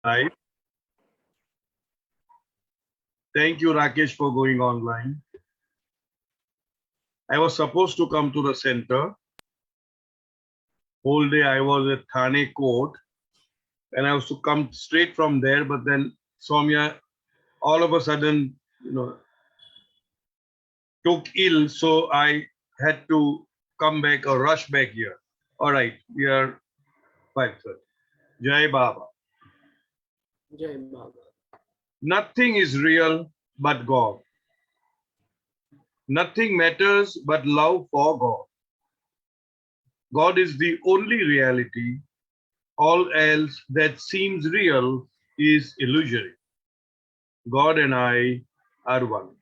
Right. Thank you, Rakesh, for going online. I was supposed to come to the center. Whole day I was at Thane Court and I was to come straight from there, but then Soumya all of a sudden, took ill, so I had to come back or rush back here. All right, we are 5:30. Jai Baba. Jai Baba. Nothing is real but God. Nothing matters but love for God. God is the only reality. All else that seems real is illusory. God and I are one.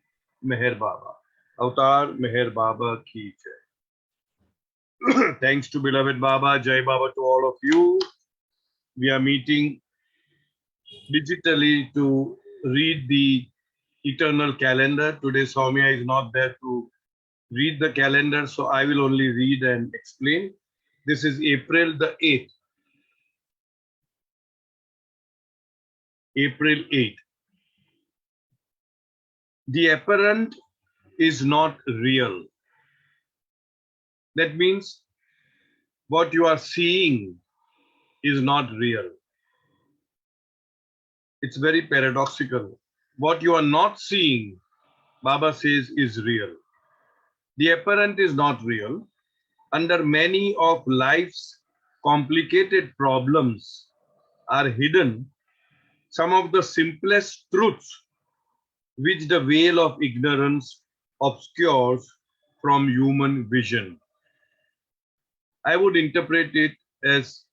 Meher Baba. Avatar Meher Baba ki jai. Thanks to beloved Baba, Jai Baba to all of you. We are meeting digitally to read the eternal calendar. Today Soumya is not there to read the calendar, so I will only read and explain. This is April the 8th. April 8th. The apparent is not real. That means what you are seeing is not real. It's very paradoxical. What you are not seeing, Baba says, is real. The apparent is not real. Under many of life's complicated problems are hidden some of the simplest truths which the veil of ignorance obscures from human vision. I would interpret it as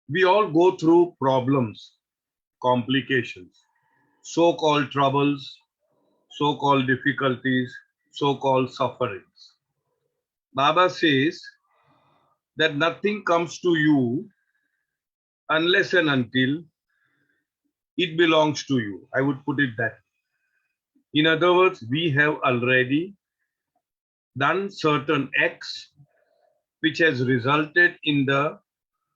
we all go through problems, complications, so called troubles, so called difficulties, so called sufferings. Baba says that nothing comes to you unless and until it belongs to you. I would put it that. In other words, we have already done certain acts which has resulted in the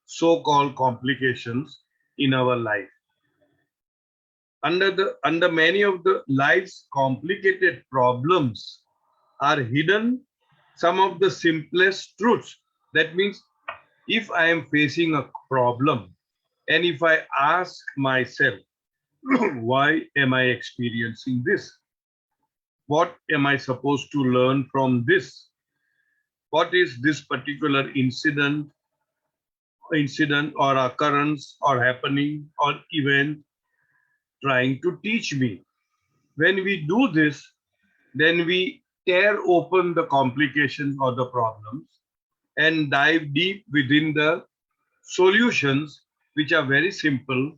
so-called complications in our life. Under many of the life's complicated problems are hidden some of the simplest truths. That means if I am facing a problem and if I ask myself, why am I experiencing this? What am I supposed to learn from this? What is this particular incident or occurrence or happening or event trying to teach me? When we do this, then we tear open the complications or the problems and dive deep within the solutions which are very simple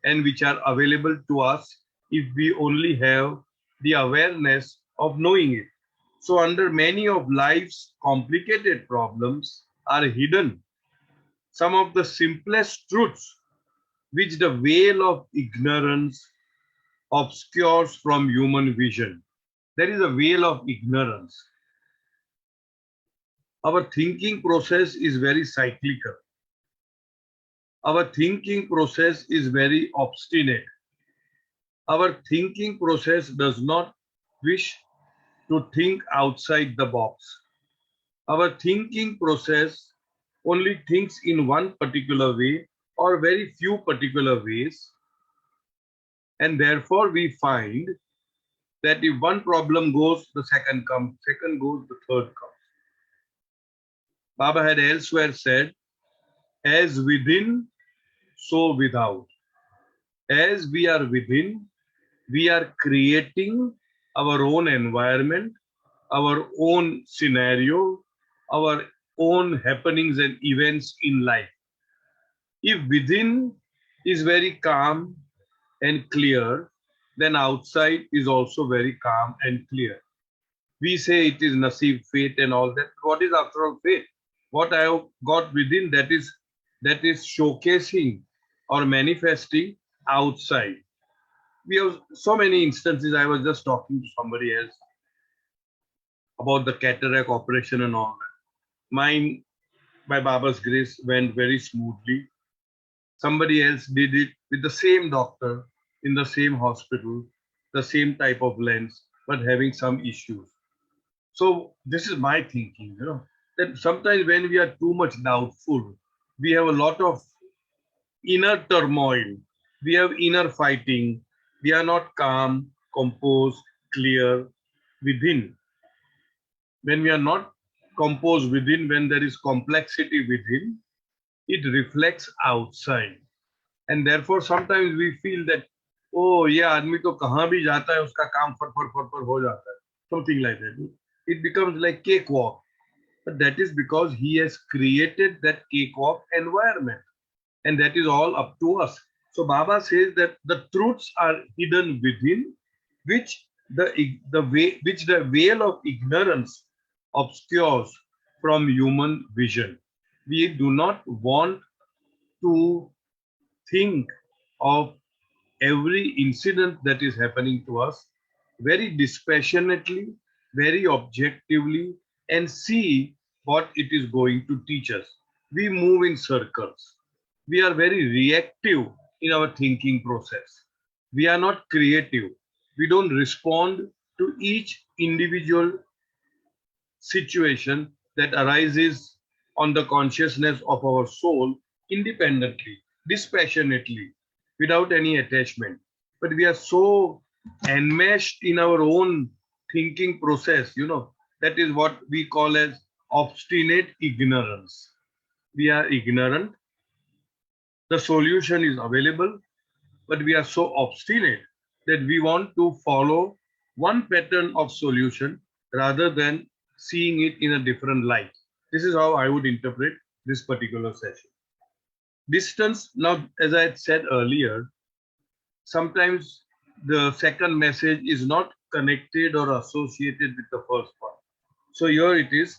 and which are available to us if we only have the awareness of knowing it. So under many of life's complicated problems are hidden some of the simplest truths which the veil of ignorance obscures from human vision. There is a veil of ignorance. Our thinking process is very cyclical. Our thinking process is very obstinate. Our thinking process does not wish to think outside the box. Our thinking process only thinks in one particular way or very few particular ways. And therefore, we find that if one problem goes, the second comes, second goes, the third comes. Baba had elsewhere said, as within, so without. As we are within, we are creating our own environment, our own scenario, our own happenings and events in life. If within is very calm and clear, then outside is also very calm and clear. We say it is nasib, fate and all that. What is after all fate? What I have got within, that is showcasing or manifesting outside. We have so many instances. I was just talking to somebody else about the cataract operation and all that. Mine, by Baba's grace, went very smoothly. Somebody else did it with the same doctor in the same hospital, the same type of lens, but having some issues. So this is my thinking, that sometimes when we are too much doubtful, we have a lot of inner turmoil, we have inner fighting, we are not calm, composed, clear within. When we are not composed within, when there is complexity within, it reflects outside. And therefore sometimes we feel that, oh yeah, आदमी तो कहाँ भी जाता है उसका काम फट फट फट फट हो जाता है, something like that. It becomes like cakewalk. But that is because he has created that cakewalk environment, and that is all up to us. So Baba says that the truths are hidden within, which the veil of ignorance obscures from human vision. We do not want to think of every incident that is happening to us very dispassionately, very objectively, and see what it is going to teach us. We move in circles. We are very reactive in our thinking process. We are not creative. We don't respond to each individual situation that arises on the consciousness of our soul independently, dispassionately, without any attachment. But we are so enmeshed in our own thinking process, that is what we call as obstinate ignorance. We are ignorant. The solution is available, but we are so obstinate that we want to follow one pattern of solution rather than seeing it in a different light. This is how I would interpret this particular session. Distance, now, as I had said earlier, sometimes the second message is not connected or associated with the first one. So here it is,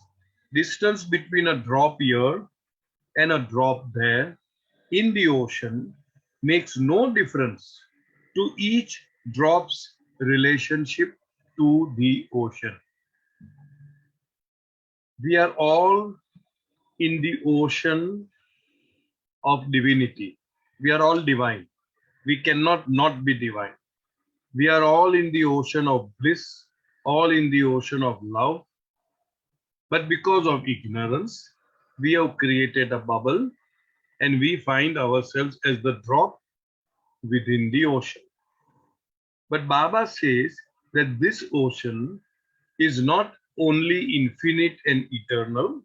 distance between a drop here and a drop there in the ocean makes no difference to each drop's relationship to the ocean. We are all in the ocean of divinity. We are all divine. We cannot not be divine. We are all in the ocean of bliss, all in the ocean of love. But because of ignorance, we have created a bubble and we find ourselves as the drop within the ocean. But Baba says that this ocean is not only infinite and eternal,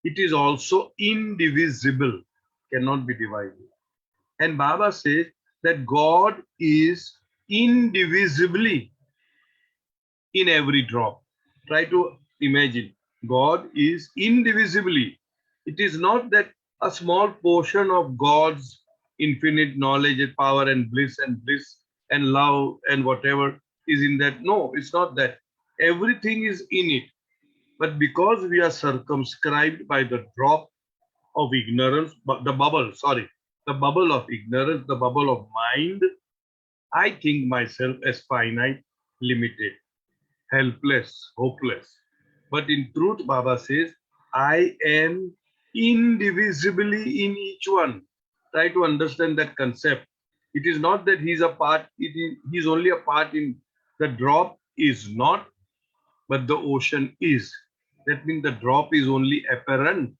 it is also indivisible, cannot be divided. And Baba says that God is indivisibly in every drop. Try to imagine. God is indivisibly. It is not that a small portion of God's infinite knowledge and power and bliss and love and whatever is in that. No, it's not that. Everything is in it. But because we are circumscribed by the drop of ignorance, the bubble of ignorance, the bubble of mind, I think myself as finite, limited, helpless, hopeless. But in truth, Baba says, I am indivisibly in each one. Try to understand that concept. It is not that he's a part, he's only a part in the drop is not, but the ocean is. That means the drop is only apparent,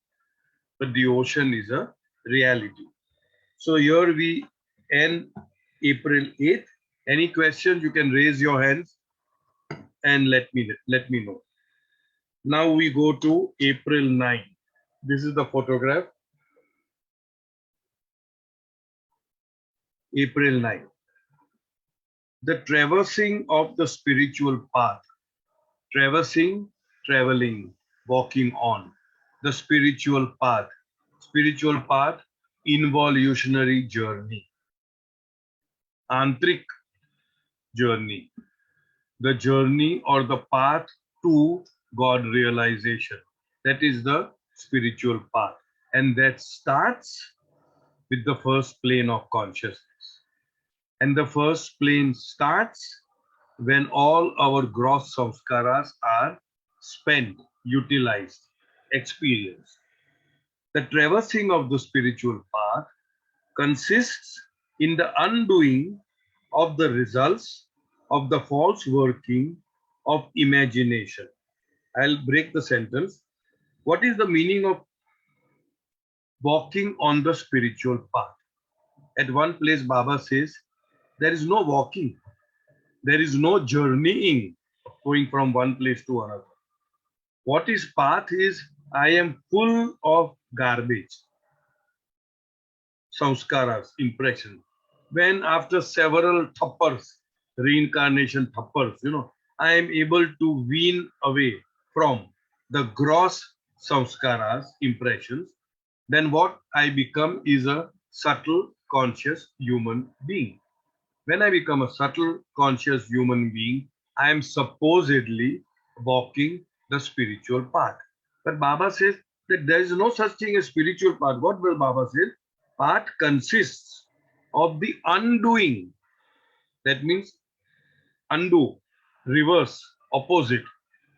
but the ocean is a reality. So here we end April 8th. Any questions, you can raise your hands and let me know. Now we go to April 9th. This is the photograph. April 9th. The traversing of the spiritual path. Traversing, traveling, walking on. The spiritual path. Spiritual path, involutionary journey. Antrik journey. The journey or the path to God realization. That is the spiritual path. And that starts with the first plane of consciousness. And the first plane starts when all our gross samskaras are spent, utilized, experienced. The traversing of the spiritual path consists in the undoing of the results of the false working of imagination. I'll break the sentence. What is the meaning of walking on the spiritual path? At one place, Baba says, there is no walking, there is no journeying going from one place to another. What is path is, I am full of garbage, samskaras, impression. When after several thappars, reincarnation thappars, I am able to wean away from the gross samskaras, impressions, then what I become is a subtle, conscious human being. When I become a subtle, conscious human being, I am supposedly walking the spiritual path. But Baba says that there is no such thing as spiritual path. What will Baba say? Path consists of the undoing. That means undo, reverse, opposite.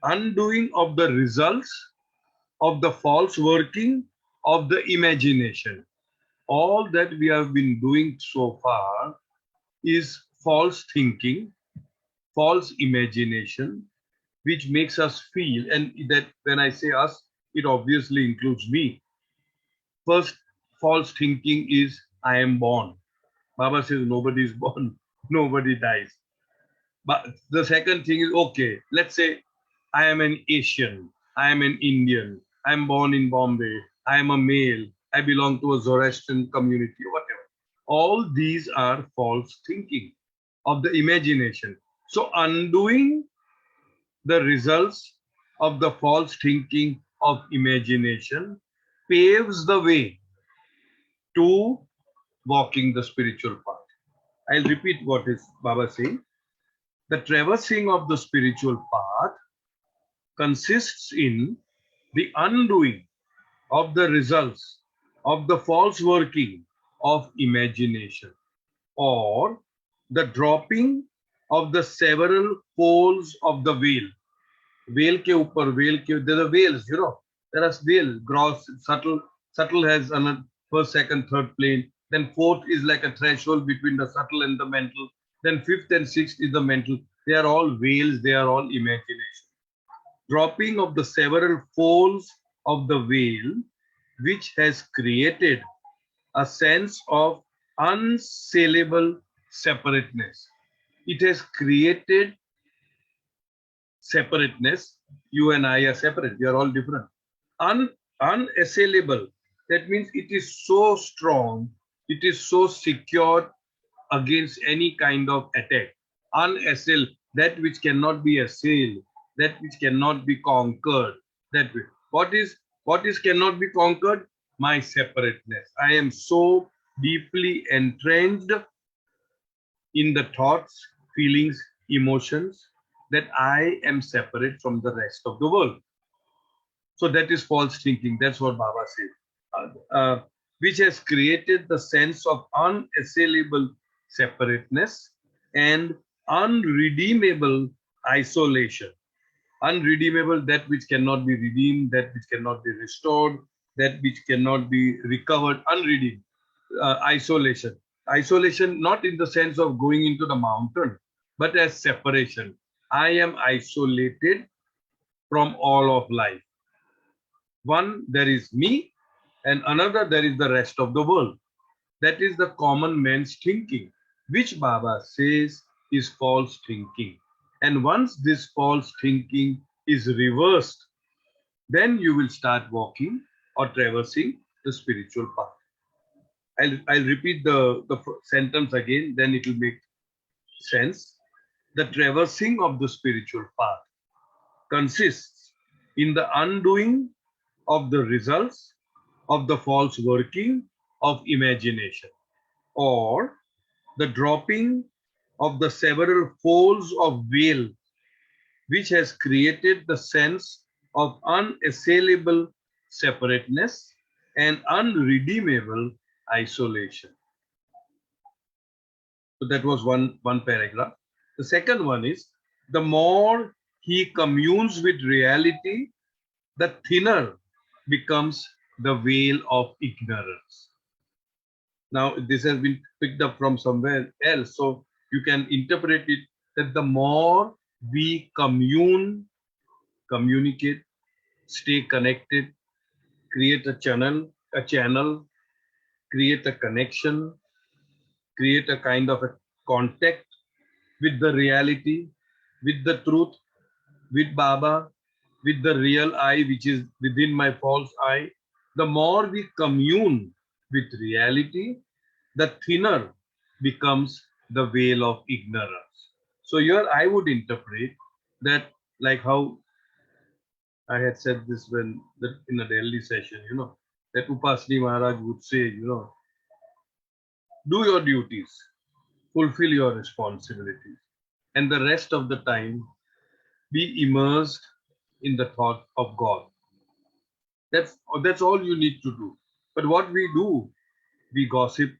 Undoing of the results of the false working of the imagination. All that we have been doing so far is false thinking, false imagination, which makes us feel, and that when I say us, it obviously includes me. First, false thinking is I am born. Baba says nobody is born, nobody dies. But the second thing is okay, let's say I am an Asian, I am an Indian, I am born in Bombay, I am a male, I belong to a Zoroastrian community, or whatever. All these are false thinking of the imagination. So undoing the results of the false thinking of imagination paves the way to walking the spiritual path. I'll repeat what is Baba saying. The traversing of the spiritual path consists in the undoing of the results of the false working of imagination, or the dropping of the several folds of the veil. Veil ke upar, veil ke, there are veils, there are veil, gross, subtle. Subtle has another first, second, third plane. Then fourth is like a threshold between the subtle and the mental. Then fifth and sixth is the mental. They are all veils, they are all imagination. Dropping of the several folds of the veil, which has created a sense of unassailable separateness. It has created separateness. You and I are separate. We are all different. Unassailable. That means it is so strong. It is so secure against any kind of attack. Unassailable. That which cannot be assailed. That which cannot be conquered. That way. What is cannot be conquered? My separateness. I am so deeply entrenched in the thoughts, feelings, emotions that I am separate from the rest of the world. So that is false thinking. That's what Baba said. Which has created the sense of unassailable separateness and unredeemable isolation. Unredeemable, that which cannot be redeemed, that which cannot be restored, that which cannot be recovered, unredeemed. Isolation. Isolation, not in the sense of going into the mountain, but as separation. I am isolated from all of life. One, there is me, and another, there is the rest of the world. That is the common man's thinking, which Baba says is false thinking. And once this false thinking is reversed, then you will start walking or traversing the spiritual path. I'll repeat the sentence again, then it will make sense. The traversing of the spiritual path consists in the undoing of the results of the false working of imagination, or the dropping of the several folds of veil, which has created the sense of unassailable separateness and unredeemable isolation. So that was one paragraph. The second one is, the more he communes with reality, the thinner becomes the veil of ignorance. Now, this has been picked up from somewhere else. So you can interpret it that the more we communicate, stay connected, create a channel, create a connection, create a kind of a contact with the reality, with the truth, with Baba, with the real I, which is within my false I. The more we commune with reality, the thinner becomes the veil of ignorance. So here I would interpret that like how I had said this when in a Delhi session, that Upasni Maharaj would say, do your duties, fulfill your responsibilities, and the rest of the time be immersed in the thought of God. That's all you need to do. But what we do, we gossip,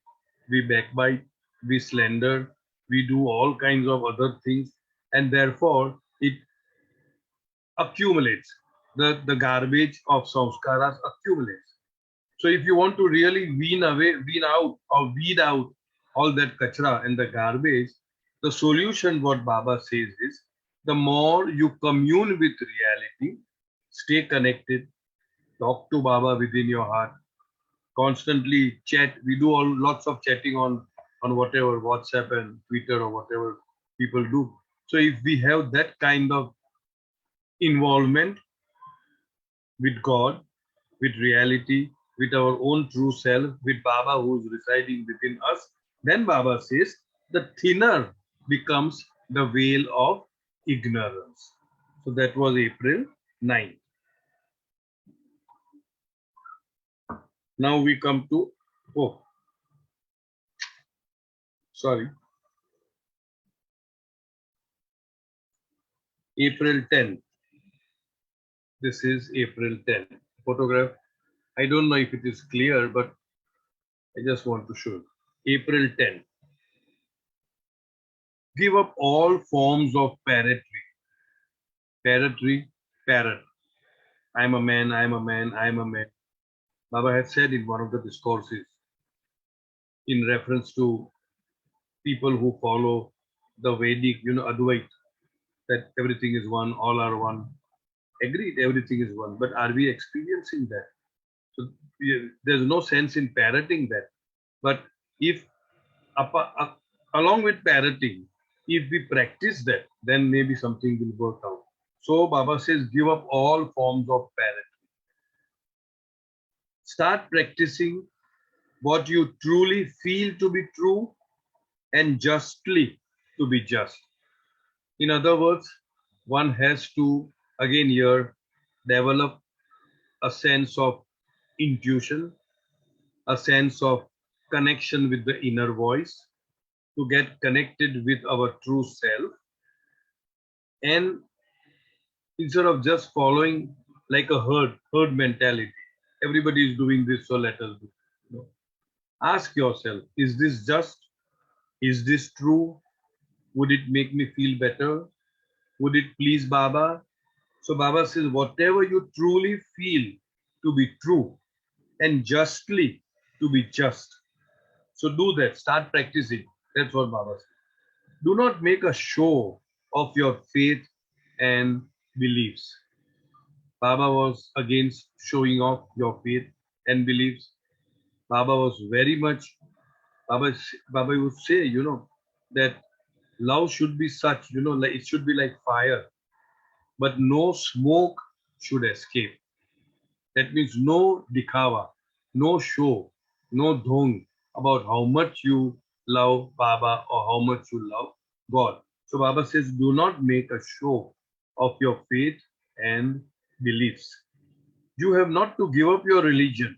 we backbite, we slander, we do all kinds of other things, and therefore it accumulates. The garbage of samskaras accumulates. So if you want to really weed out all that kachra and the garbage, the solution, what Baba says is, the more you commune with reality, stay connected, talk to Baba within your heart, constantly chat. We do all lots of chatting on whatever WhatsApp and Twitter or whatever people do. So if we have that kind of involvement with God, with reality, with our own true self, with Baba who is residing within us, then Baba says the thinner becomes the veil of ignorance. So that was April 9th. Now we come to, oh, sorry, April 10th. This is April 10th. Photograph. I don't know if it is clear, but I just want to show you. April 10th. Give up all forms of parrotry. Parrotry, parrot. I'm a man, I'm a man, I'm a man. Baba had said in one of the discourses in reference to people who follow the Vedic, Advait, that everything is one, all are one. Agreed, everything is one. But are we experiencing that? So there's no sense in parroting that. But if along with parroting, if we practice that, then maybe something will work out. So Baba says, give up all forms of parroting. Start practicing what you truly feel to be true and justly to be just. In other words, one has to, again here, develop a sense of intuition, a sense of connection with the inner voice, to get connected with our true self, and instead of just following like a herd mentality, everybody is doing this, so let us do. No. Ask yourself, is this just? Is this true? Would it make me feel better? Would it please Baba? So Baba says, whatever you truly feel to be true and justly to be just. So do that. Start practicing. That's what Baba says. Do not make a show of your faith and beliefs. Baba was against showing off your faith and beliefs. Baba was very much, Baba would say, that love should be such, like it should be like fire, but no smoke should escape. That means no dikhawa, no show, no dhong about how much you love Baba or how much you love God. So Baba says, do not make a show of your faith and beliefs. You have not to give up your religion.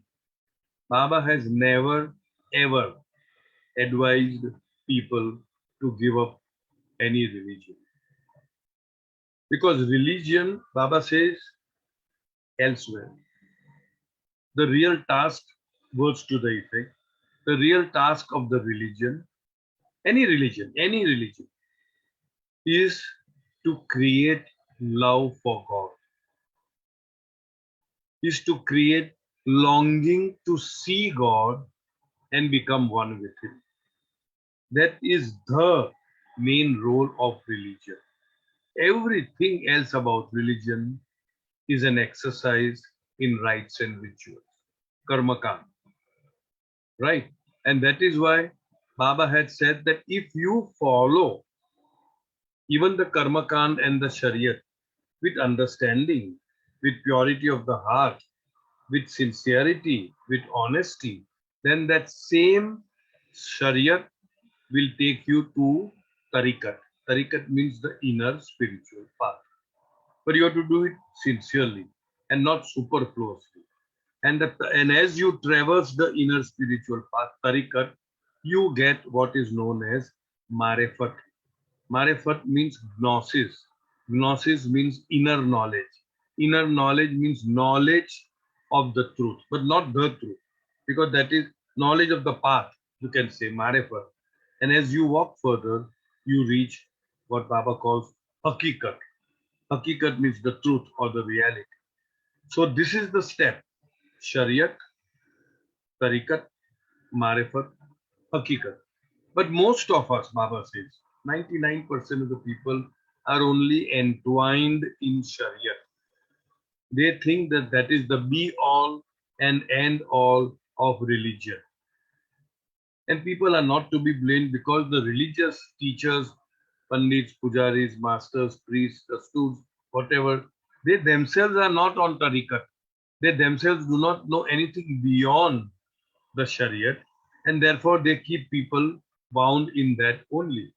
Baba has never ever advised people to give up any religion. Because religion, Baba says elsewhere, the real task, words to the effect, the real task of the religion, any religion, is to create love for God, is to create longing to see God and become one with him. That is the main role of religion. Everything else about religion is an exercise in rites and rituals, karmakand, right? And that is why Baba had said that if you follow even the karmakand and the shariat with understanding, with purity of the heart, with sincerity, with honesty, then that same shariat will take you to tariqat. Tariqat means the inner spiritual path. But you have to do it sincerely and not superfluously. And as you traverse the inner spiritual path, tariqat, you get what is known as marifat. Marifat means gnosis. Gnosis means inner knowledge. Inner knowledge means knowledge of the truth, but not the truth, because that is knowledge of the path, you can say, marifat. And as you walk further, you reach what Baba calls hakikat. Hakikat means the truth or the reality. So this is the step. Shariat, tariqat, marifat, hakikat. But most of us, Baba says, 99% of the people are only entwined in Sharia. They think that that is the be all and end all of religion. And people are not to be blamed because the religious teachers, pandits, pujaris, masters, priests, dastus, whatever, they themselves are not on tariqat. They themselves do not know anything beyond the Shariat, and therefore they keep people bound in that only.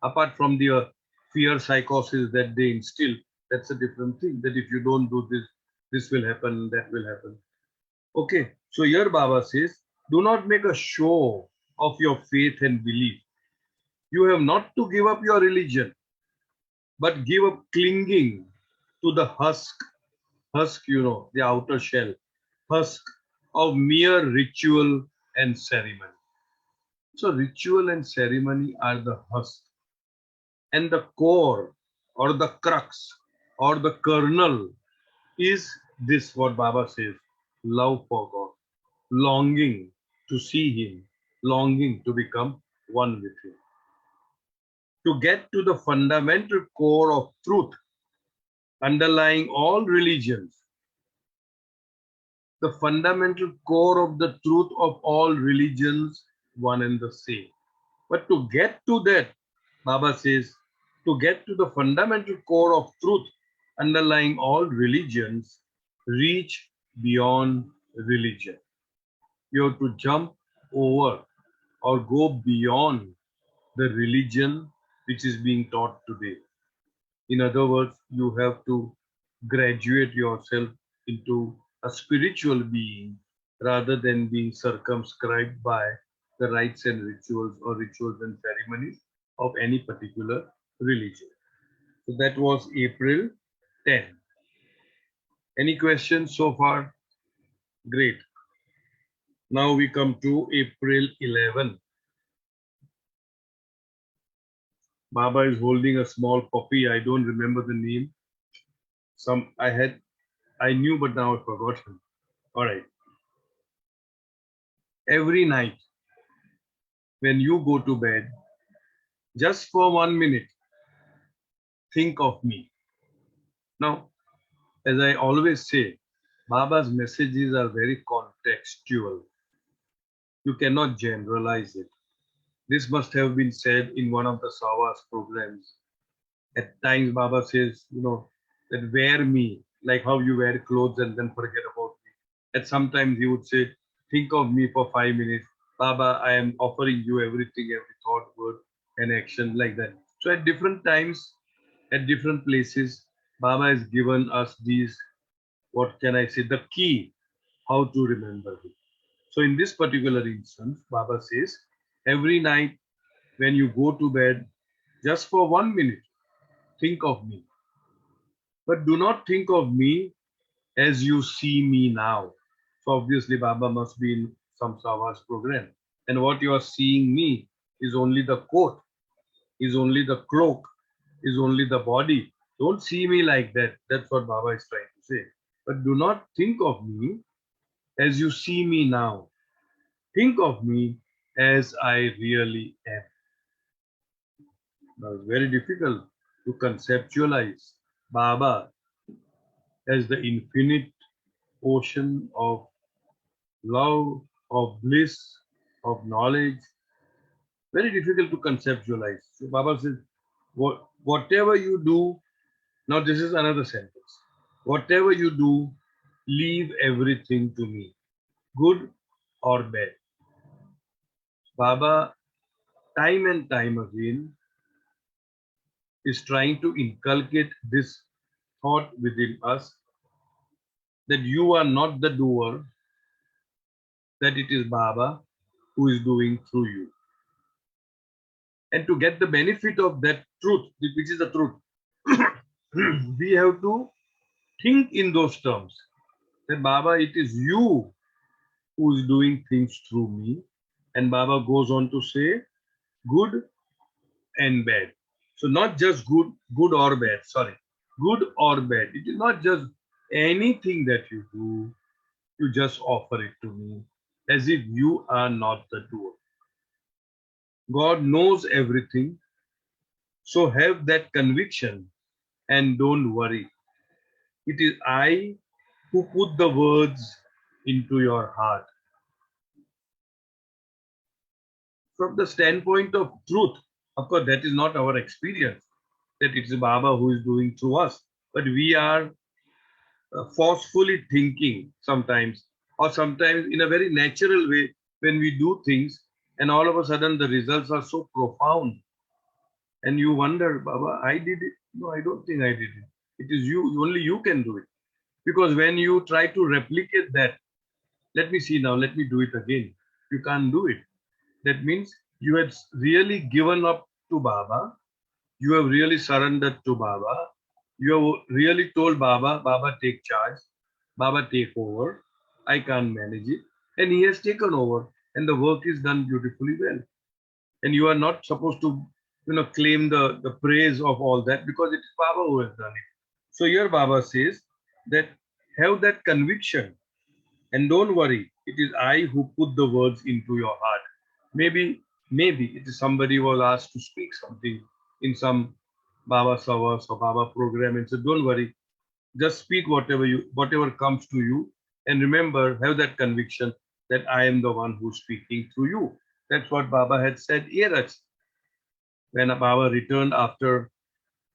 Apart from the fear psychosis that they instill, that's a different thing. That if you don't do this, this will happen, that will happen. Okay, so here Baba says, do not make a show of your faith and belief. You have not to give up your religion, but give up clinging to the husk, the outer shell, husk of mere ritual and ceremony. So ritual and ceremony are the husk, and the core or the crux or the kernel is this what Baba says, love for God, longing to see Him, longing to become one with Him. To get to the fundamental core of truth underlying all religions, the fundamental core of the truth of all religions, one and the same. But to get to that, Baba says, to get to the fundamental core of truth underlying all religions, reach beyond religion. You have to jump over or go beyond the religion which is being taught today. In other words, you have to graduate yourself into a spiritual being rather than being circumscribed by the rites and rituals or rituals and ceremonies of any particular religion. So that was April 10. Any questions so far? Great. Now we come to April 11. Baba is holding a small puppy. I don't remember the name. I knew, but now I've forgotten. All right. Every night when you go to bed, just for 1 minute, think of me. Now, as I always say, Baba's messages are very contextual. You cannot generalize it. This must have been said in one of the Savas programs. At times, Baba says, that wear me, like how you wear clothes and then forget about me. And sometimes he would say, think of me for 5 minutes. Baba, I am offering you everything, every thought, word, and action, like that. So at different times, at different places, Baba has given us these, what can I say, the key, how to remember him. So in this particular instance, Baba says, every night when you go to bed, just for 1 minute, think of me. But do not think of me as you see me now. So obviously Baba must be in some Savas program. And what you are seeing me is only the coat, is only the cloak, is only the body. Don't see me like that. That's what Baba is trying to say. But do not think of me as you see me now. think of me as I really am. Now, it's very difficult to conceptualize Baba as the infinite ocean of love, of bliss, of knowledge. Very difficult to conceptualize. So Baba says, whatever you do, now this is another sentence. Whatever you do, leave everything to me, good or bad. Baba, time and time again, is trying to inculcate this thought within us that you are not the doer, that it is Baba who is doing through you. And to get the benefit of that truth, which is the truth, we have to think in those terms that Baba, it is you who is doing things through me. And Baba goes on to say, good and bad. So not just good or bad, sorry, good or bad. It is not just anything that you do, you just offer it to me as if you are not the doer. God knows everything, so have that conviction and don't worry. It is I who put the words into your heart. From the standpoint of truth, of course, that is not our experience, that it is Baba who is doing through us, but we are forcefully thinking sometimes, or sometimes in a very natural way when we do things, and all of a sudden the results are so profound, and you wonder, Baba, I did it. No, I don't think I did it. It is you, only you can do it. Because when you try to replicate that, let me see now, let me do it again. You can't do it. That means you had really given up to Baba. You have really surrendered to Baba. You have really told Baba, Baba, take charge. Baba, take over. I can't manage it. And he has taken over. And the work is done beautifully well. And you are not supposed to, claim the praise of all that because it is Baba who has done it. So here Baba says that have that conviction and don't worry, it is I who put the words into your heart. Maybe it is somebody was asked to speak something in some Baba Savas or Baba program and said, don't worry, just speak whatever comes to you. And remember, have that conviction that I am the one who's speaking through you. That's what Baba had said here when Baba returned after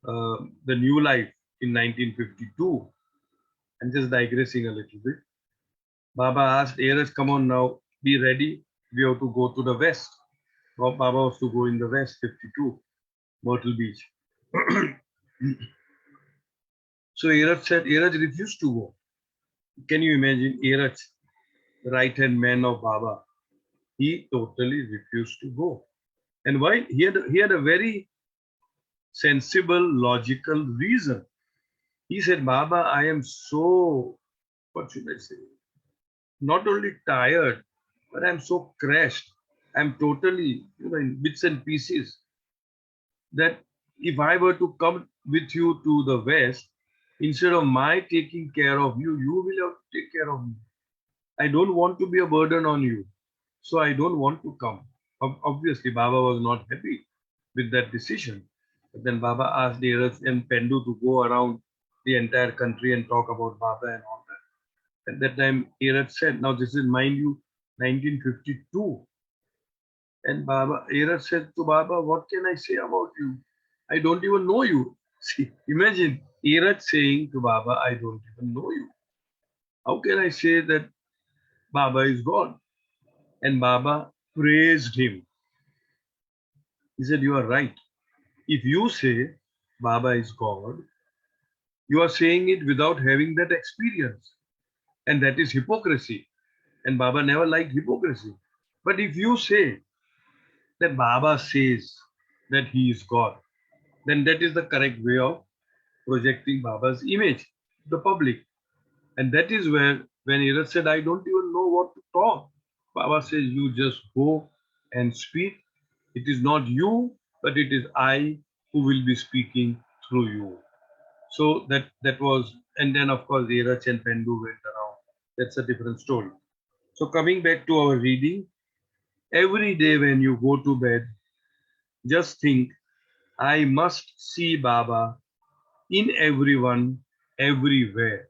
the new life in 1952. I'm just digressing a little bit. Baba asked Eras, come on now, be ready. We have to go to the west. Baba was to go in the west, 52, Myrtle Beach. So Eras said, Eras refused to go. Can you imagine Eras, the right-hand man of Baba? He totally refused to go. And why? He had a very sensible, logical reason. He said, Baba, I am so, what should I say? Not only tired, but I'm so crashed. I'm totally, in bits and pieces. That if I were to come with you to the West, instead of my taking care of you, you will have to take care of me. I don't want to be a burden on you. So I don't want to come. Obviously, Baba was not happy with that decision. But then Baba asked Dheeraj and Pendu to go around the entire country and talk about Baba and all that. At that time, Dheeraj said, now this is, mind you, 1952. And Baba, Dheeraj said to Baba, what can I say about you? I don't even know you. See, imagine Dheeraj saying to Baba, I don't even know you. How can I say that Baba is God? And Baba praised him. He said, you are right. If you say Baba is God, you are saying it without having that experience. And that is hypocrisy. And Baba never liked hypocrisy. But if you say that Baba says that he is God, then that is the correct way of projecting Baba's image to the public. And that is where, when Iraj said, I don't even know what to talk, Baba says, you just go and speak. It is not you, but it is I who will be speaking through you. So that was, and then of course Dheeraj and Pendu went around. That's a different story. So coming back to our reading, Every day when you go to bed, just think, I must see Baba in everyone, everywhere.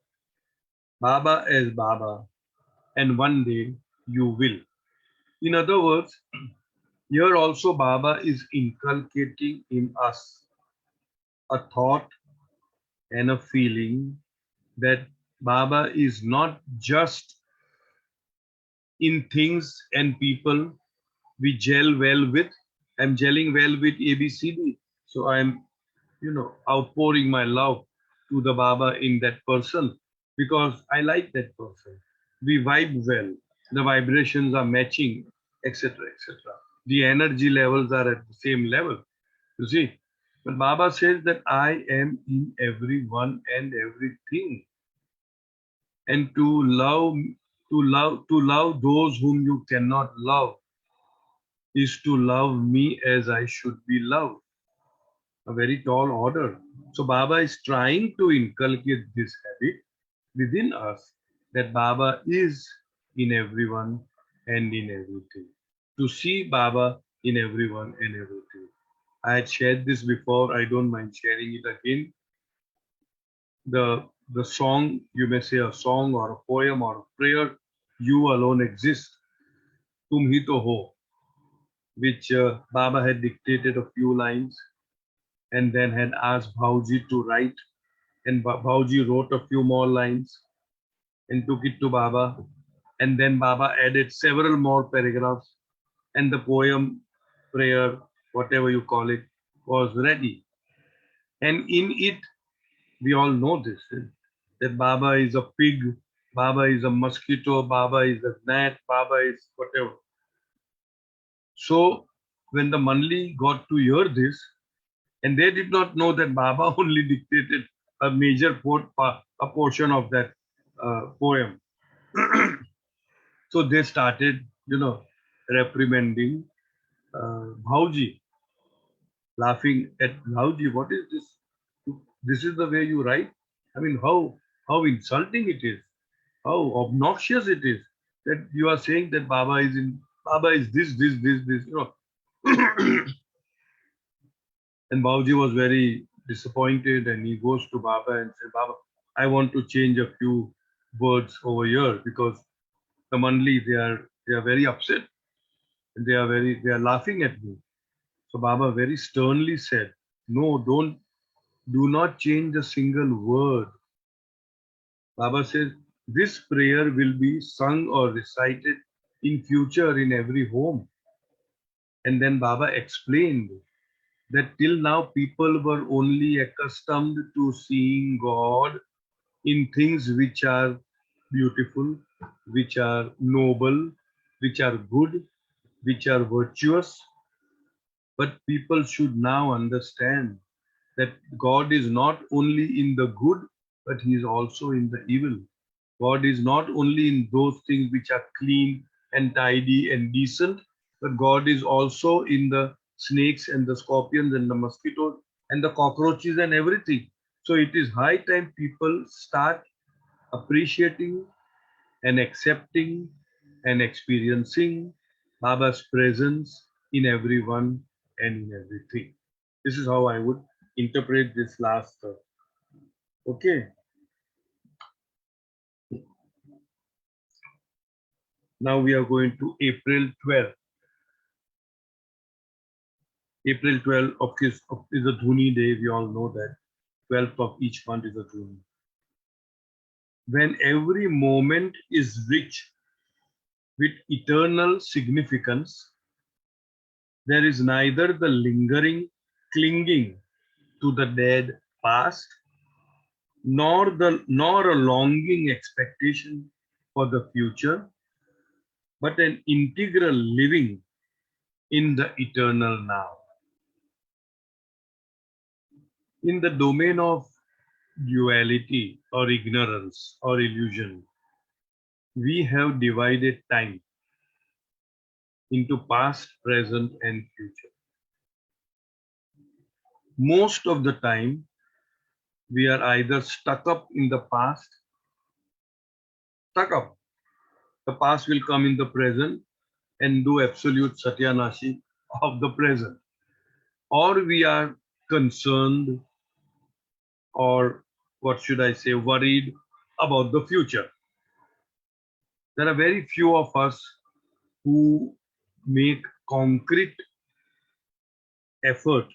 Baba as Baba, and one day you will. In other words, here also Baba is inculcating in us a thought and a feeling that Baba is not just in things and people we gel well with. I'm gelling well with ABCD. So I'm, outpouring my love to the Baba in that person because I like that person. We vibe well. The vibrations are matching, etc., etc. The energy levels are at the same level. You see, but Baba says that I am in everyone and everything, and to love those whom you cannot love is to love me as I should be loved. A very tall order. So Baba is trying to inculcate this habit within us that Baba is in everyone and in everything. To see Baba in everyone and everything. I had shared this before. I don't mind sharing it again. The song, you may say a song or a poem or a prayer, You Alone Exist, Tum Hi To Ho, which Baba had dictated a few lines and then had asked Bhauji to write, and Bhauji wrote a few more lines and took it to Baba, and then Baba added several more paragraphs, and the poem, prayer, whatever you call it, was ready. And in it, we all know this, that Baba is a pig, Baba is a mosquito, Baba is a gnat, Baba is whatever. So when the Manli got to hear this, and they did not know that Baba only dictated a major a portion of that poem. So they started, reprimanding Bhauji, laughing at Bhauji. What is this? This is the way you write? I mean, how insulting it is, how obnoxious it is that you are saying that Baba is this. And Bauji was very disappointed and he goes to Baba and says, Baba, I want to change a few words over here because the Manli, they are very upset and they are laughing at me. So Baba very sternly said, no, do not change a single word. Baba says, this prayer will be sung or recited in future in every home. And then Baba explained that till now people were only accustomed to seeing God in things which are beautiful, which are noble, which are good, which are virtuous. But people should now understand that God is not only in the good, but He is also in the evil. God is not only in those things which are clean and tidy and decent, but God is also in the snakes and the scorpions and the mosquitoes and the cockroaches and everything. So it is high time people start appreciating and accepting and experiencing Baba's presence in everyone and in everything. This is how I would interpret this last. Okay, now we are going to April 12th. April 12th is a Dhuni day. We all know that. 12th of each month is a Dhuni. When every moment is rich with eternal significance, there is neither the lingering clinging to the dead past, nor a longing expectation for the future, but an integral living in the eternal now. In the domain of duality or ignorance or illusion, we have divided time into past, present, and future. Most of the time, we are either stuck up in the past, stuck up. The past will come in the present, and do absolute satyanashi of the present, or we are concerned, or what should I say, worried about the future. There are very few of us who make concrete effort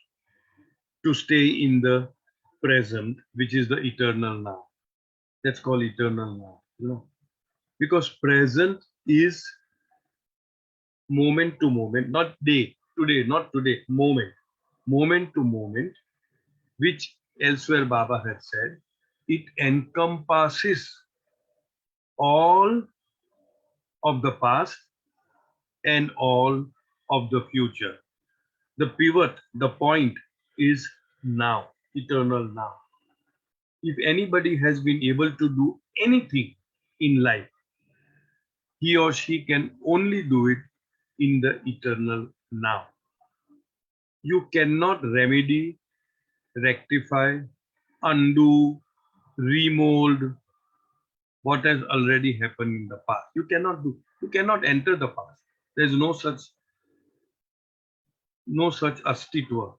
to stay in the present, which is the eternal now. That's called eternal now, because present is moment to moment, not day, today, not today, moment to moment, which elsewhere Baba had said, it encompasses all of the past and all of the future. The pivot, the point is now, eternal now. If anybody has been able to do anything in life, he or she can only do it in the eternal now. You cannot remedy, rectify, undo, remold what has already happened in the past. You cannot do. You cannot enter the past. There's no such astitva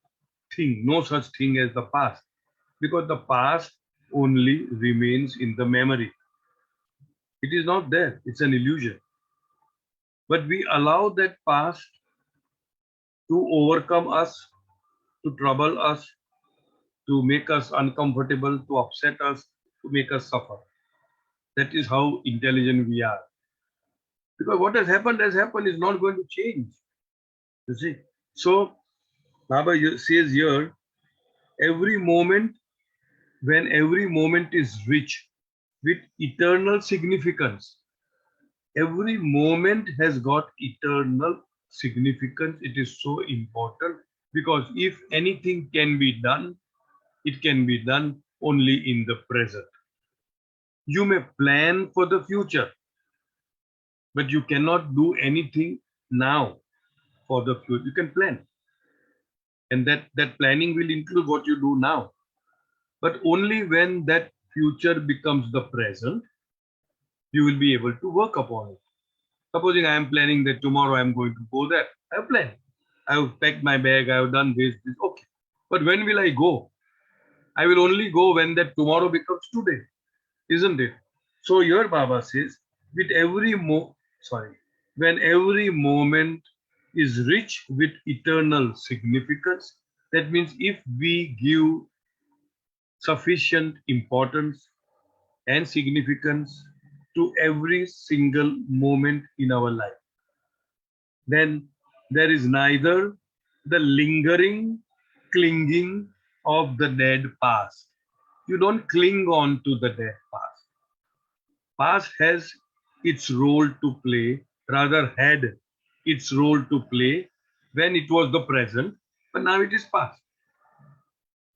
thing, no such thing as the past, because the past only remains in the memory. It is not there. It's an illusion. But we allow that past to overcome us, to trouble us, to make us uncomfortable, to upset us, to make us suffer. That is how intelligent we are. Because what has happened is not going to change. You see. So Baba says here, every moment, when every moment is rich with eternal significance, every moment has got eternal significance. It is so important, because if anything can be done, it can be done only in the present. You may plan for the future, but you cannot do anything now for the future. You can plan, and that planning will include what you do now. But only when that future becomes the present, you will be able to work upon it. Supposing I am planning that tomorrow I am going to go there, I have planned. I have packed my bag, I have done this, okay. But when will I go? I will only go when that tomorrow becomes today, isn't it? So here Baba says, with every when every moment is rich with eternal significance, that means if we give sufficient importance and significance to every single moment in our life, then there is neither the lingering clinging of the dead past. You don't cling on to the dead past. Past has its role to play, rather had its role to play when it was the present, but now it is past.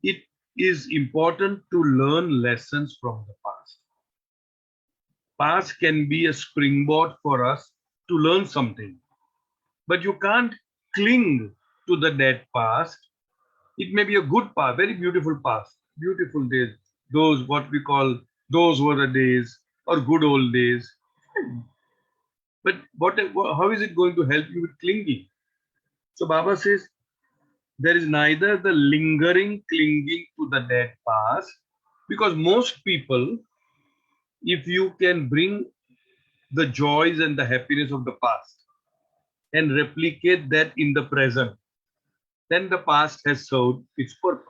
It is important to learn lessons from the past. Past can be a springboard for us to learn something, but you can't cling to the dead past. It may be a good past, very beautiful past, beautiful days, those what we call those were the days or good old days. But how is it going to help you with clinging? So Baba says there is neither the lingering clinging to the dead past, because most people, if you can bring the joys and the happiness of the past and replicate that in the present, then the past has served its purpose.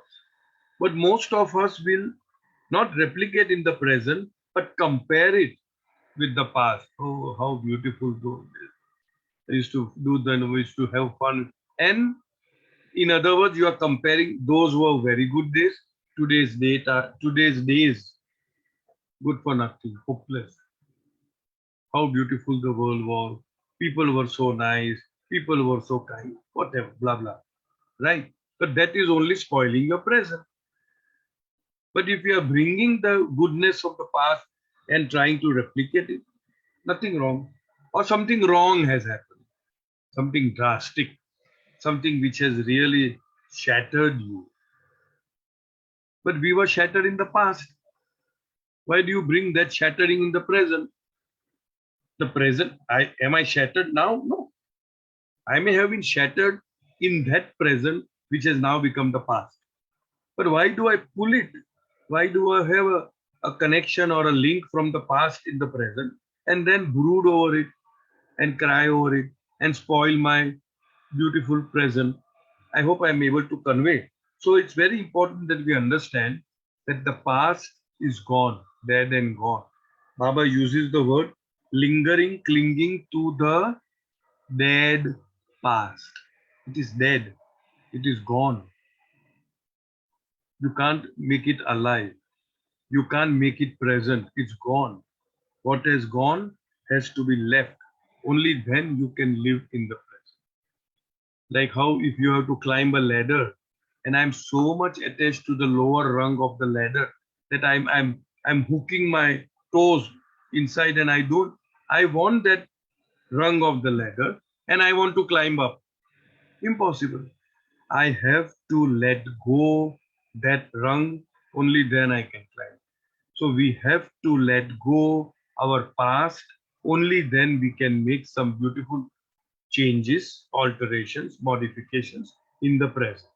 But most of us will not replicate in the present, but compare it with the past. Oh, how beautiful those days. I used to do then, we used to have fun. And in other words, you are comparing those who are very good days, today's days, good for nothing, hopeless. How beautiful the world was. People were so nice. People were so kind. Whatever, blah, blah. Right? But that is only spoiling your present. But if you are bringing the goodness of the past and trying to replicate it, nothing wrong. Or something wrong has happened, something drastic, something which has really shattered you. But we were shattered in the past. Why do you bring that shattering in the present? The present, am I shattered now? No. I may have been shattered in that present, which has now become the past. But why do I pull it? Why do I have a connection or a link from the past in the present and then brood over it and cry over it and spoil my beautiful present? I hope I'm able to convey. So it's very important that we understand that the past is gone, dead and gone. Baba uses the word lingering, clinging to the dead past. It is dead. It is gone. You can't make it alive. You can't make it present. It's gone. What has gone has to be left. Only then you can live in the present. Like how if you have to climb a ladder and I'm so much attached to the lower rung of the ladder that I'm hooking my toes inside and I want that rung of the ladder and I want to climb up. Impossible. I have to let go that rung, only then I can climb. So we have to let go our past, only then we can make some beautiful changes, alterations, modifications in the present.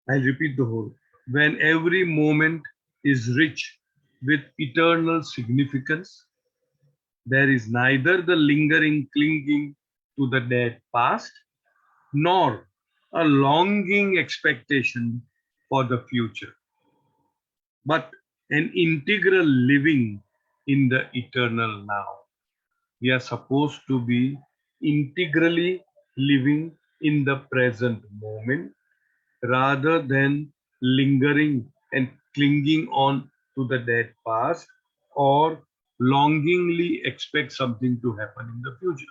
I'll repeat the whole. When every moment is rich with eternal significance, there is neither the lingering clinging to the dead past nor a longing expectation for the future, but an integral living in the eternal now. We are supposed to be integrally living in the present moment rather than lingering and clinging on to the dead past or longingly expect something to happen in the future.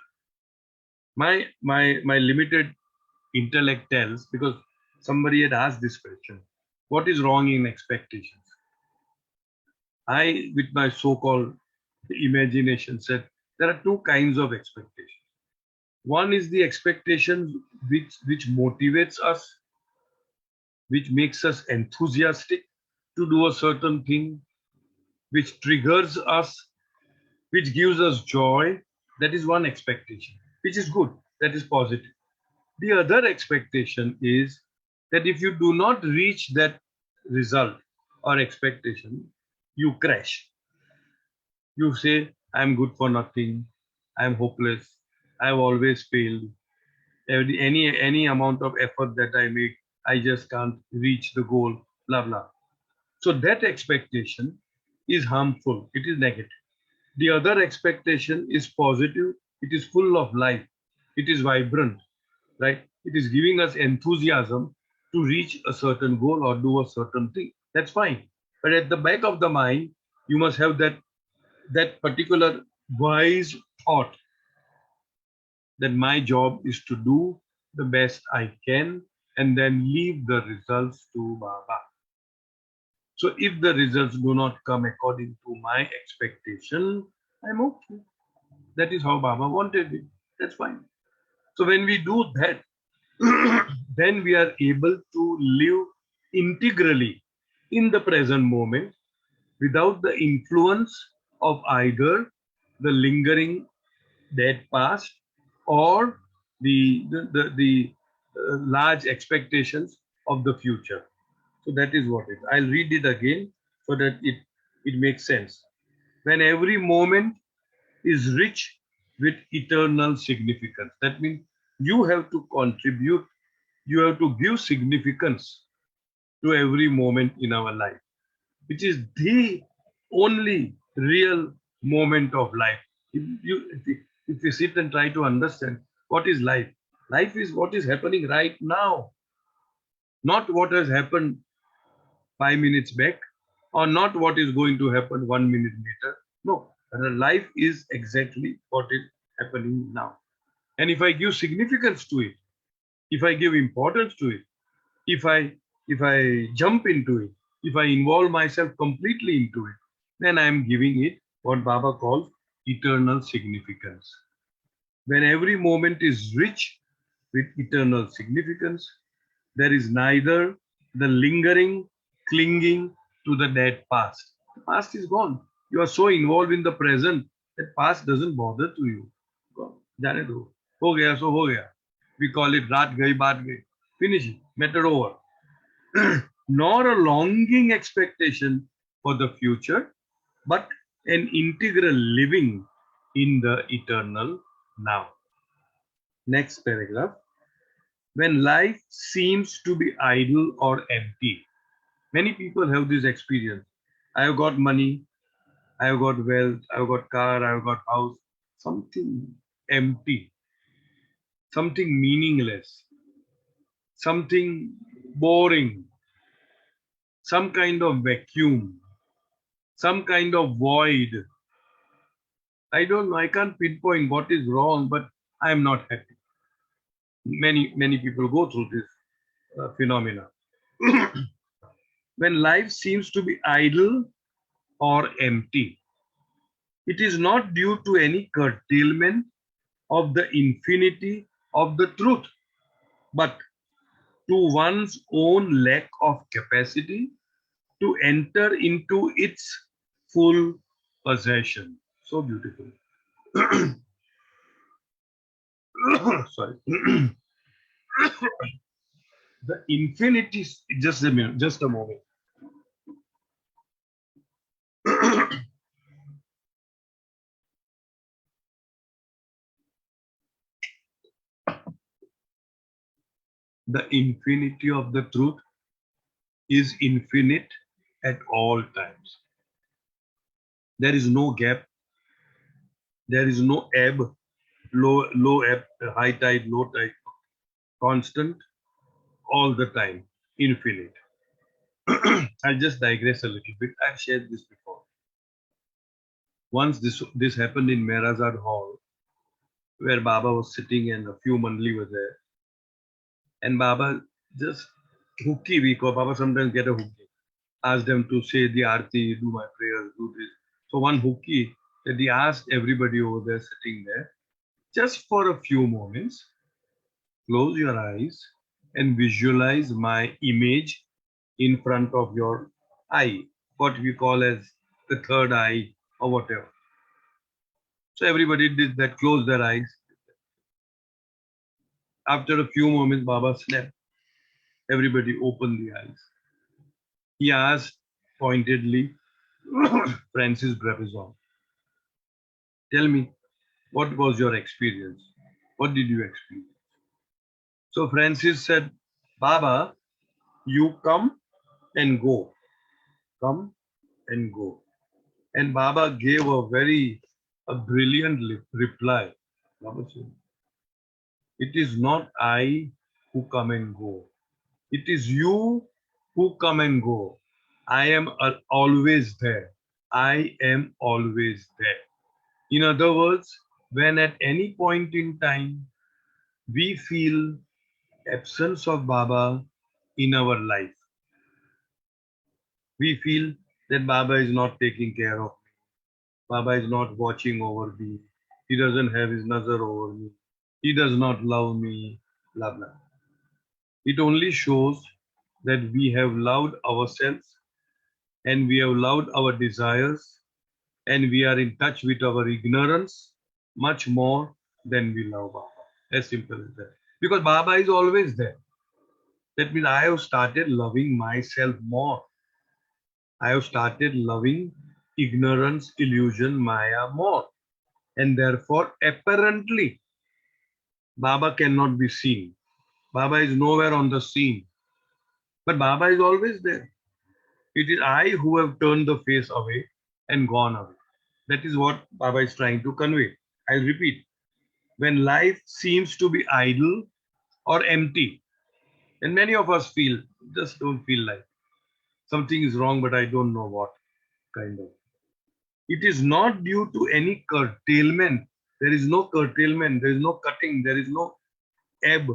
My limited intellect tells, because somebody had asked this question, what is wrong in expectations? I, with my so-called imagination, said there are two kinds of expectations. One is the expectation which motivates us, which makes us enthusiastic to do a certain thing, which triggers us, which gives us joy. That is one expectation, which is good, that is positive. The other expectation is that if you do not reach that result or expectation, you crash. You say, I'm good for nothing, I'm hopeless, I've always failed. Any amount of effort that I make, I just can't reach the goal, blah blah. So that expectation is harmful, it is negative. The other expectation is positive, it is full of life, it is vibrant, right? It is giving us enthusiasm to reach a certain goal or do a certain thing. That's fine. But at the back of the mind, you must have that particular wise thought that my job is to do the best I can and then leave the results to Baba. So if the results do not come according to my expectation, I'm okay. That is how Baba wanted it. That's fine. So when we do that, then we are able to live integrally in the present moment without the influence of either the lingering dead past or the large expectations of the future. So that is what it is. I'll read it again so that it makes sense. When every moment is rich with eternal significance. That means you have to contribute, you have to give significance to every moment in our life, which is the only real moment of life. If you sit and try to understand what is life, life is what is happening right now, not what has happened 5 minutes back, or not what is going to happen 1 minute later. No, life is exactly what is happening now. And if I give significance to it, if I give importance to it, if I jump into it, if I involve myself completely into it, then I am giving it what Baba calls eternal significance. When every moment is rich with eternal significance, there is neither the lingering, clinging to the dead past. The past is gone. You are so involved in the present that past doesn't bother to you. Gone. जाने दो. हो गया so हो गया. We call it रात गई बात गई. Finish it. Matter over. Nor a longing expectation for the future, but an integral living in the eternal now. Next paragraph. When life seems to be idle or empty, many people have this experience. I have got money, I have got wealth, I have got car, I have got house. Something empty, something meaningless, something boring, some kind of vacuum, some kind of void. I don't know, I can't pinpoint what is wrong, but I am not happy. Many people go through this phenomena. When life seems to be idle or empty, it is not due to any curtailment of the infinity of the truth, but to one's own lack of capacity to enter into its full possession. So beautiful. Sorry. The infinity, just a minute, just a moment. The infinity of the truth is infinite at all times. There is no gap, there is no ebb, low ebb, high tide, low tide, constant all the time, infinite. I'll just digress a little bit. I've shared this before. Once this happened in Merazad Hall, where Baba was sitting and a few Mandli were there, and Baba just hooky because Baba sometimes get a hooky. Asked them to say the arti, do my prayers, do this. So one hooky that he asked everybody over there sitting there, just for a few moments, close your eyes and visualize my image in front of your eye, what we call as the third eye or whatever. So everybody did that, closed their eyes. After a few moments, Baba slept. Everybody opened the eyes. He asked pointedly, Francis Brabazon, tell me, what was your experience? What did you experience? So Francis said, Baba, you come and go. Come and go. And Baba gave a brilliant reply. Baba said, it is not I who come and go. It is you who come and go. I am always there. I am always there. In other words, when at any point in time we feel absence of Baba in our life, we feel that Baba is not taking care of me. Baba is not watching over me. He doesn't have his nazar over me. He does not love me. Blah blah. It only shows that we have loved ourselves and we have loved our desires and we are in touch with our ignorance much more than we love Baba. As simple as that. Because Baba is always there. That means I have started loving myself more. I have started loving ignorance, illusion, Maya more. And therefore, apparently, Baba cannot be seen. Baba is nowhere on the scene. But Baba is always there. It is I who have turned the face away and gone away. That is what Baba is trying to convey. I'll repeat. When life seems to be idle or empty, and many of us feel, just don't feel like something is wrong, but I don't know what kind of. It is not due to any curtailment. There is no curtailment, there is no cutting, there is no ebb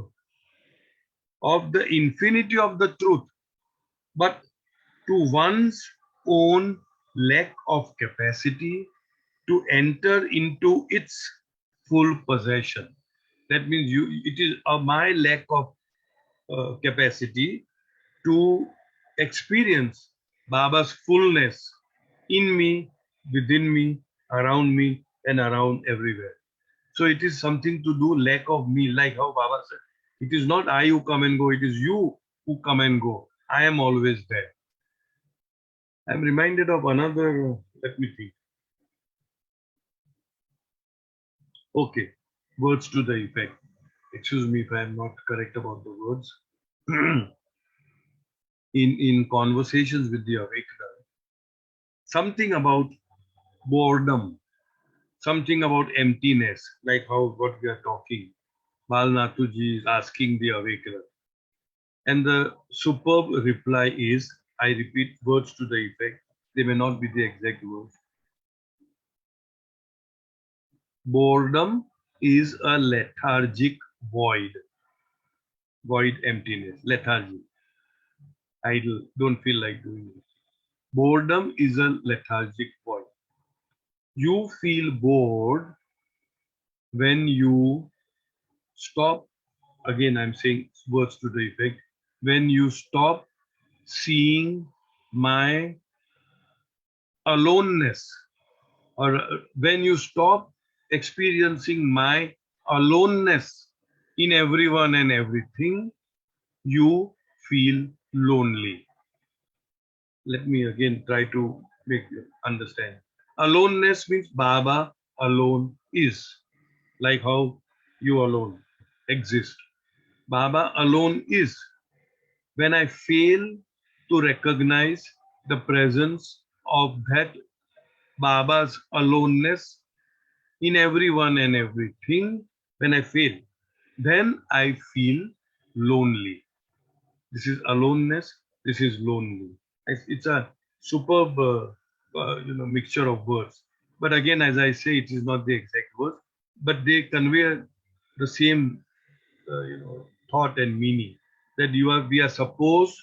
of the infinity of the truth, but to one's own lack of capacity to enter into its full possession. That means it is my lack of capacity to experience Baba's fullness in me, within me, around me, and around everywhere. So it is something to do lack of me, like how Baba said, it is not I who come and go, it is you who come and go. I am always there. I'm reminded of another, let me think. Okay, words to the effect. Excuse me if I am not correct about the words. in conversations with the awakener, something about boredom, something about emptiness, like how what we are talking. Balnatuji is asking the awakener. And the superb reply is, I repeat words to the effect, they may not be the exact words. Boredom is a lethargic void, void emptiness, lethargy, idle, don't feel like doing it. Boredom is a lethargic void. You feel bored when you stop, again, I'm saying words to the effect, when you stop seeing my aloneness, or when you stop experiencing my aloneness in everyone and everything, you feel lonely. Let me again try to make you understand. Aloneness means Baba alone is, like how you alone exist. Baba alone is. When I fail to recognize the presence of that Baba's aloneness in everyone and everything, when I fail, then I feel lonely. This is aloneness, this is lonely. It's a superb mixture of words. But again, as I say, it is not the exact words, but they convey the same thought and meaning, that we are supposed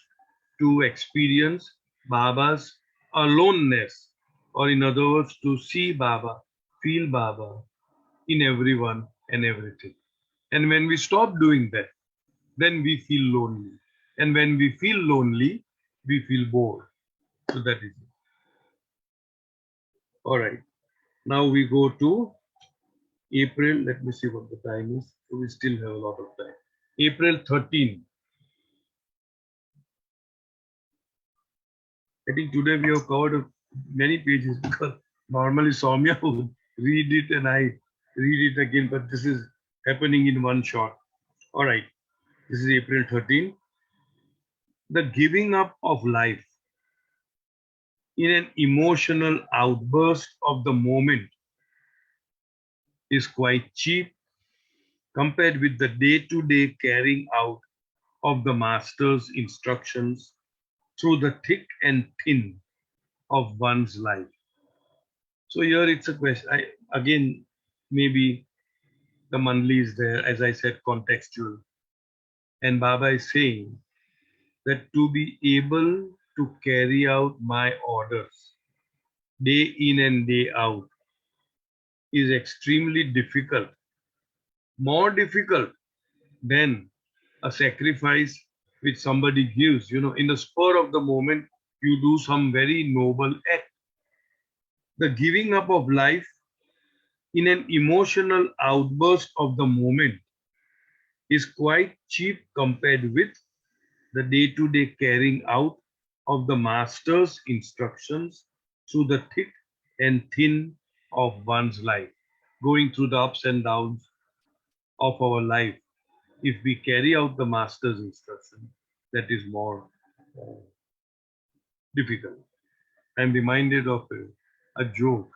to experience Baba's aloneness, or in other words, to see Baba, feel Baba in everyone and everything. And when we stop doing that, then we feel lonely. And when we feel lonely, we feel bored. So that is it. All right. Now we go to April. Let me see what the time is. So we still have a lot of time. April 13. I think today we have covered many pages, because normally Soumya would read it and I read it again, but this is happening in one shot. All right. This is April 13. The giving up of life in an emotional outburst of the moment is quite cheap compared with the day-to-day carrying out of the master's instructions through the thick and thin of one's life. So here it's a question. Again, maybe the Mandli is there, as I said, contextual. And Baba is saying that to be able to carry out my orders day in and day out is extremely difficult, more difficult than a sacrifice which somebody gives. In the spur of the moment, you do some very noble act. The giving up of life in an emotional outburst of the moment is quite cheap compared with the day-to-day carrying out of the master's instructions through the thick and thin of one's life, going through the ups and downs of our life. If we carry out the master's instruction, that is more uh, difficult. I'm reminded of a joke.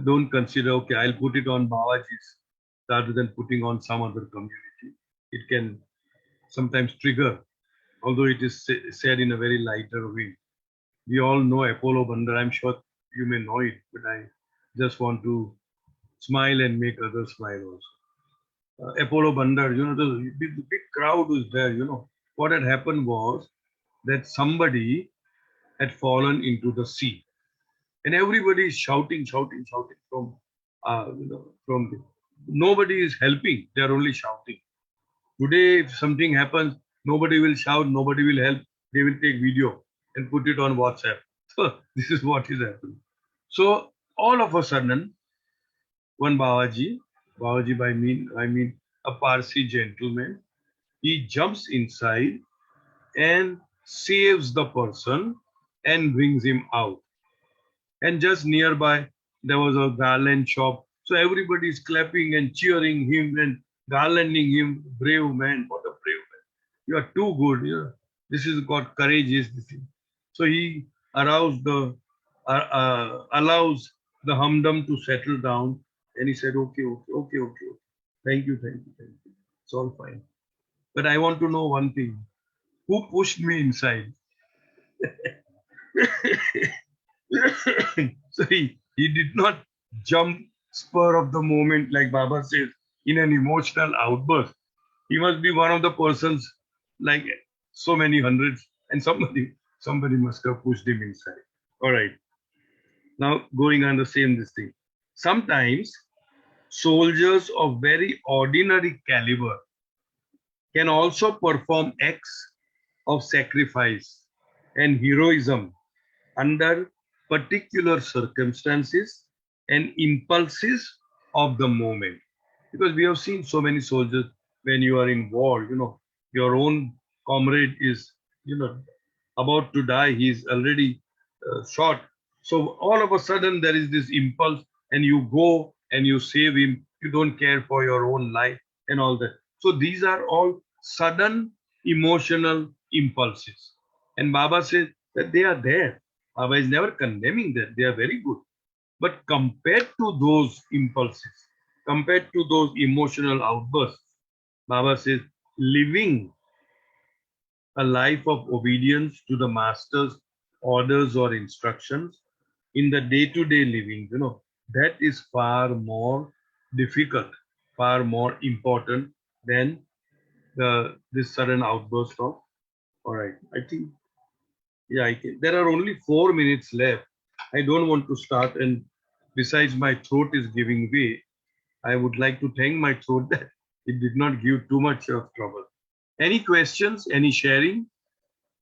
Don't consider, okay, I'll put it on Babaji's rather than putting on some other community. It can sometimes trigger, although it is said in a very lighter way. We all know Apollo Bandar. I'm sure you may know it, but I just want to smile and make others smile also. Apollo Bandar, the big crowd was there. What had happened was that somebody had fallen into the sea, and everybody is shouting, shouting, shouting from nobody is helping. They are only shouting. Today, if something happens, nobody will shout, nobody will help. They will take video and put it on WhatsApp. So this is what is happening. So all of a sudden, one Babaji I mean a Parsi gentleman. He jumps inside and saves the person and brings him out. And just nearby, there was a garland shop. So everybody is clapping and cheering him and garlanding him. Brave man, what a brave man. You are too good. This is got courage, is this thing. So he allows the humdum to settle down. And he said, okay. Thank you, thank you, thank you. It's all fine. But I want to know one thing. Who pushed me inside? So he did not jump spur of the moment, like Baba says, in an emotional outburst. He must be one of the persons, like so many hundreds, and somebody must have pushed him inside. All right. Now going on the same this thing. Sometimes soldiers of very ordinary caliber can also perform acts of sacrifice and heroism under particular circumstances and impulses of the moment. Because we have seen so many soldiers when you are in war, your own comrade is, about to die, he's already shot. So all of a sudden there is this impulse and you go and you save him. You don't care for your own life and all that. So these are all sudden emotional impulses. And Baba says that they are there. Baba is never condemning that. They are very good. But compared to those impulses, compared to those emotional outbursts, Baba says living a life of obedience to the master's orders or instructions in the day-to-day living, that is far more difficult, far more important than this sudden outburst of, all right, I think, yeah, there are only 4 minutes left. I don't want to start, and besides, my throat is giving way. I would like to thank my throat that it did not give too much of trouble. Any questions? Any sharing?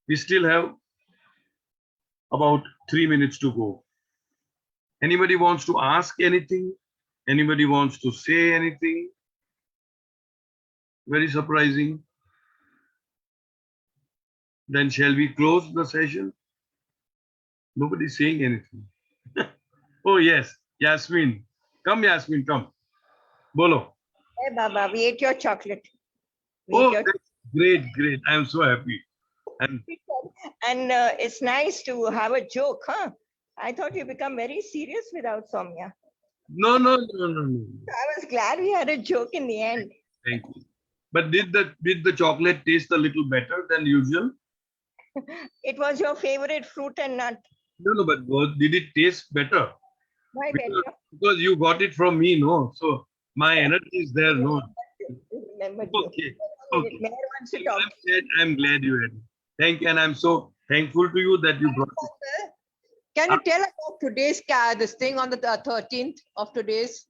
We still have about 3 minutes to go. Anybody wants to ask anything? Anybody wants to say anything? Very surprising. Then shall we close the session? Nobody's saying anything. Oh yes, Yasmin. Come, Yasmin, come. Bolo. Hey, Baba, we ate your chocolate. Oh, that's great. I'm so happy. And it's nice to have a joke, huh? I thought you become very serious without Soumya. no. I was glad we had a joke in the end. Thank you. But did the chocolate taste a little better than usual? It was your favorite fruit and nut. No, but did it taste better? Why better? Because you got it from me, no? So my energy is there, no? Remember Okay. Okay. I'm glad you had it. Thank you, and I'm so thankful to you that you brought it. Can you tell about today's this thing on the 13th of today's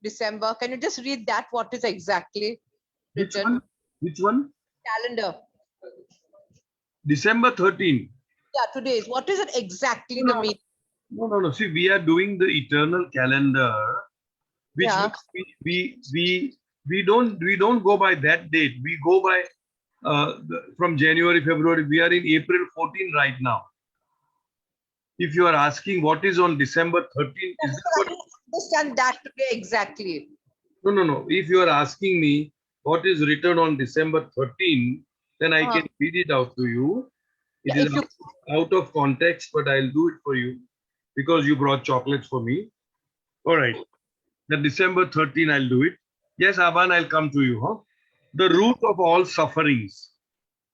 December? Can you just read that? What is exactly written? Which one? Calendar. December 13th. Yeah, today's. What is it exactly the meaning? No. See, we are doing the eternal calendar, which means we don't go by that date. We go by from January, February. We are in April 14 right now. If you are asking what is on December 13th, I understand that today exactly. No. If you are asking me what is written on December 13th, then I can read it out to you. It is out of context, but I'll do it for you because you brought chocolates for me. All right. The December 13, I'll do it. Yes, Aban, I'll come to you. Huh? The root of all sufferings,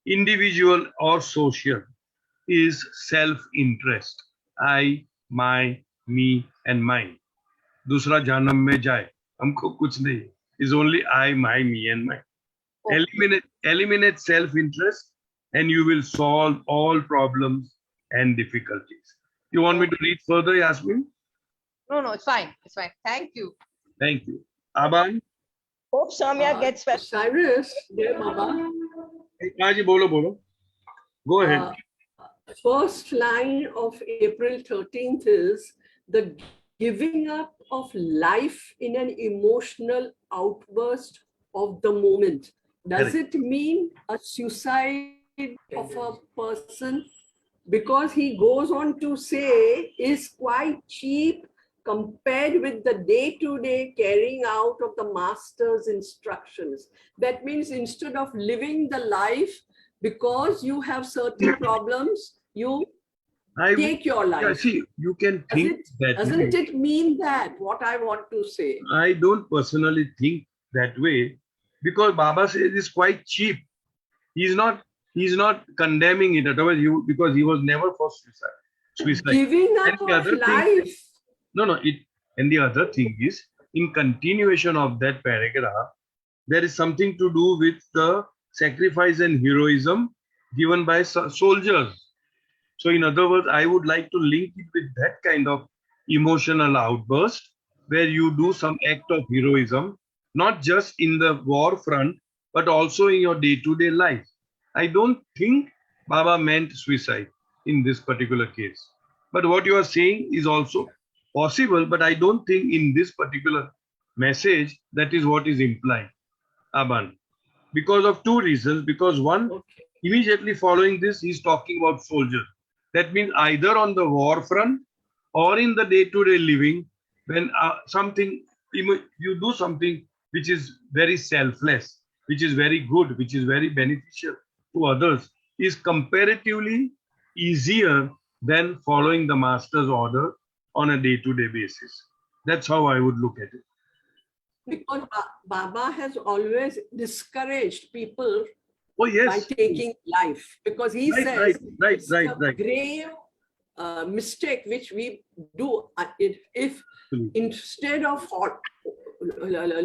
individual or social, is self-interest. I, my, me, and mine. दूसरा जन्म में जाए हमको कुछ नहीं. Is only I, my, me, and mine. Eliminate self-interest, and you will solve all problems and difficulties. You want me to read further, Yasmin? No, it's fine. It's fine. Thank you. Thank you. Aban? Hope Soumya gets well. Cyrus, dear Baba. Kaji, bolo. Go ahead. First line of April 13th is the giving up of life in an emotional outburst of the moment. Does Correct. it mean a suicide of a person? Because he goes on to say is quite cheap compared with the day-to-day carrying out of the master's instructions. That means instead of living the life because you have certain problems, you I would, take your yeah, life. see, you can think that way. Doesn't it mean that, what I want to say? I don't personally think that way because Baba says it's quite cheap. He's not condemning it. Otherwise, because he was never for suicide. Giving And up the of other thing, life. no, and the other thing is, in continuation of that paragraph, there is something to do with the sacrifice and heroism given by soldiers. So, in other words, I would like to link it with that kind of emotional outburst where you do some act of heroism, not just in the war front, but also in your day-to-day life. I don't think Baba meant suicide in this particular case. But what you are saying is also possible, but I don't think in this particular message that is what is implied, Aban. Because of two reasons. Because one, Okay. immediately following this, he's talking about soldiers. That means either on the war front or in the day-to-day living, when you do something which is very selfless, which is very good, which is very beneficial to others, is comparatively easier than following the master's order on a day-to-day basis. That's how I would look at it. Because Baba has always discouraged people Oh, by yes. taking life, because he says Right. it's a grave mistake which we do if instead of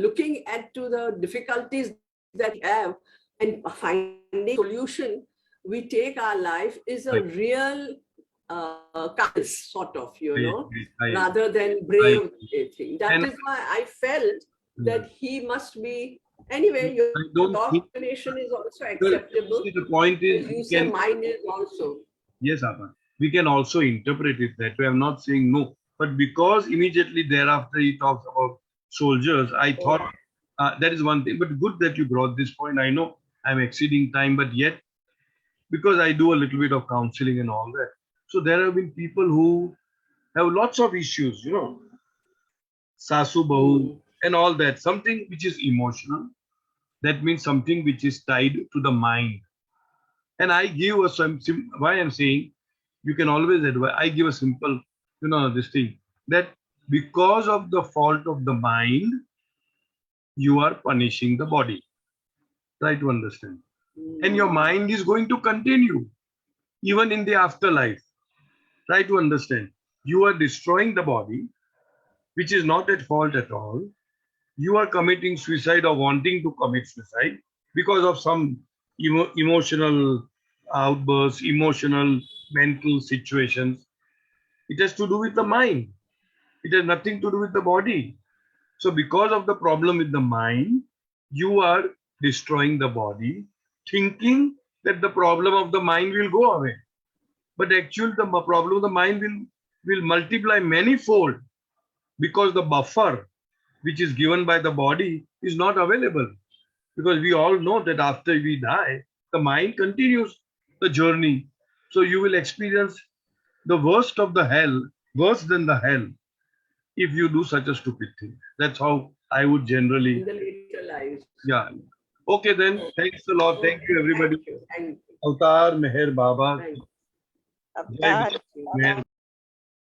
looking at to the difficulties that we have and finding solution, we take our life is a Right. real kindness, sort of, I- rather than brave thing. That And- is why I felt that he must be. Anyway, your I don't think. explanation is also Well, acceptable. see, the point is, As you say, mine is also. yes, Abha, we can also interpret it that way. I'm not saying no, but because immediately thereafter he talks about soldiers, I thought that is one thing. But good that you brought this point. I know I'm exceeding time, but yet because I do a little bit of counseling and all that, so there have been people who have lots of issues, sasu bahu and all that. Something which is emotional. That means something which is tied to the mind. And I give why I'm saying you can always advise. I give a simple, this thing that because of the fault of the mind, you are punishing the body. Try to understand. And your mind is going to continue even in the afterlife. Try to understand. You are destroying the body, which is not at fault at all. You are committing suicide or wanting to commit suicide because of some emotional outbursts, emotional, mental situations. It has to do with the mind. It has nothing to do with the body. So because of the problem with the mind, you are destroying the body, thinking that the problem of the mind will go away. But actually the problem of the mind will multiply manifold because the buffer which is given by the body is not available. Because we all know that after we die, the mind continues the journey. So you will experience the worst of the hell, worse than the hell, if you do such a stupid thing. That's how I would generally. In the later lives. Yeah. Okay then. Thanks a lot. Thank you everybody. Thank you. Avtar Meher Baba. Thank you. Avatar. Meher